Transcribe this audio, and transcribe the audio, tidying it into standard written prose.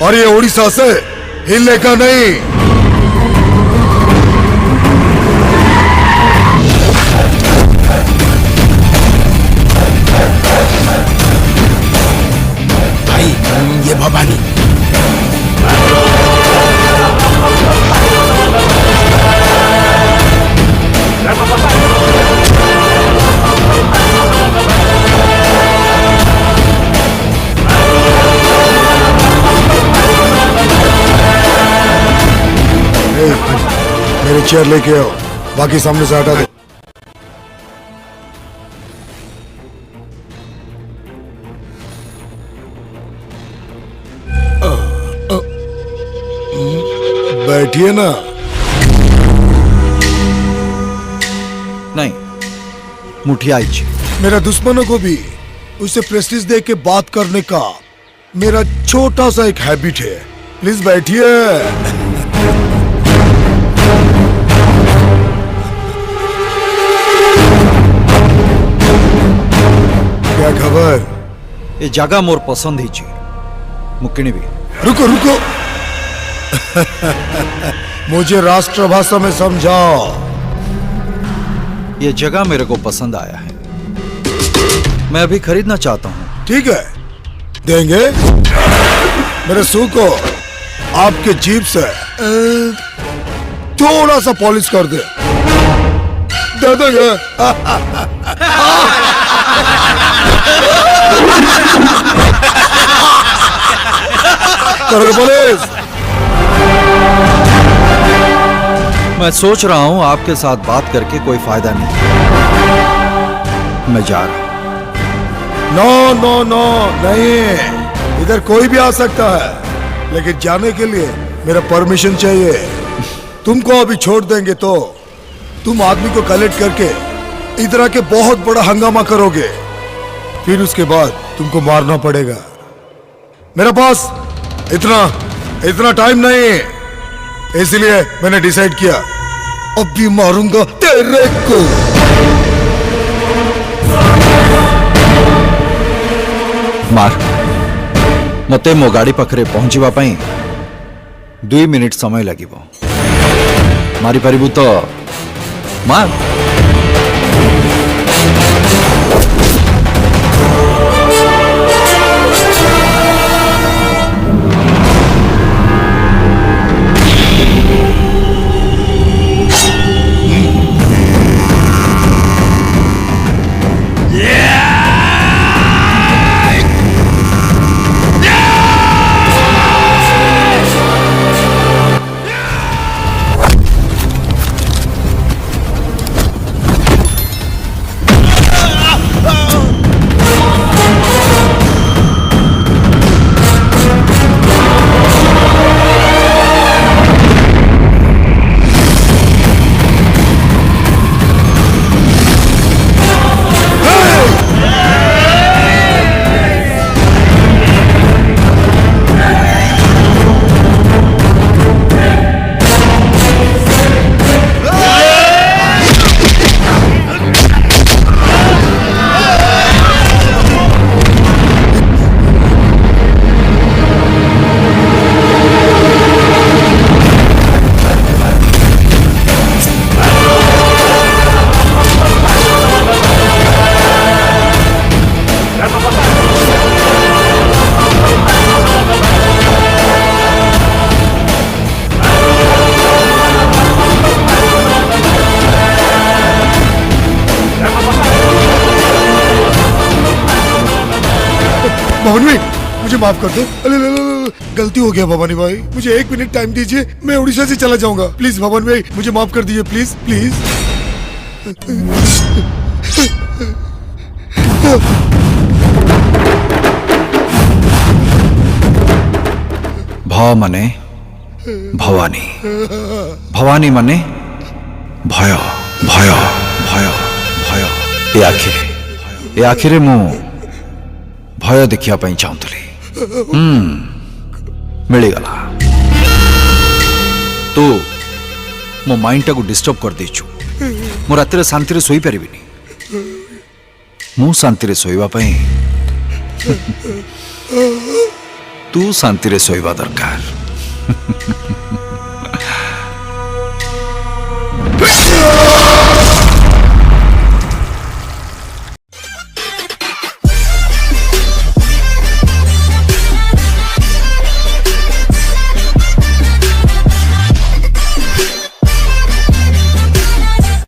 और ये उड़ीसा से हिलने का नहीं। भाई ये भवानी मेरे चेयर लेके आओ, बाकी सामने से हटा दो। बैठिए ना। नहीं, मुठिया आइए। मेरा दुश्मनों को भी उसे प्रेस्टीज दे के बात करने का मेरा छोटा सा एक हैबिट है। प्लीज बैठिए। क्या खबर? ये जगह मोर पसंद ही मुकिणी भी। रुको रुको मुझे राष्ट्रभाषा में समझाओ। ये जगह मेरे को पसंद आया है, मैं अभी खरीदना चाहता हूँ। ठीक है, देंगे। मेरे सू को आपके जीप से थोड़ा सा पॉलिश कर दे देंगे। पुलिस। मैं सोच रहा हूं आपके साथ बात करके कोई फायदा नहीं, मैं जा रहा हूं। नो नो नो नहीं, इधर कोई भी आ सकता है, लेकिन जाने के लिए मेरा परमिशन चाहिए। तुमको अभी छोड़ देंगे तो तुम आदमी को कलेक्ट करके इधर आके बहुत बड़ा हंगामा करोगे, फिर उसके बाद तुमको मारना पड़ेगा। मेरे पास इतना टाइम नहीं, इसलिए मैंने डिसाइड किया अभी मारूंगा तेरे को। मार मते मो गाड़ी पाखरे पहुंचवा पाई 2 मिनिट समय लगिबो। मारी परिबु तो मार। भवानी भाई, मुझे माफ कर दो। गलती हो गया भवानी भाई, मुझे 1 मिनट टाइम दीजिए, मैं उड़ीसा से चला जाऊंगा। प्लीज भवानी भाई, मुझे माफ कर दीजिए, प्लीज प्लीज। भाव मने भवानी, भवानी मने भय भय भय भय। ए आखिरे मु भय देखिया पाई चाहूली, मिलगला। तू मो माइंड टाको डिस्टर्ब कर देचु। मो रातिर शांति रे सोई परिबिनी। मु शांति रे सोईबा पई तू शांति रे सोइबा दरकार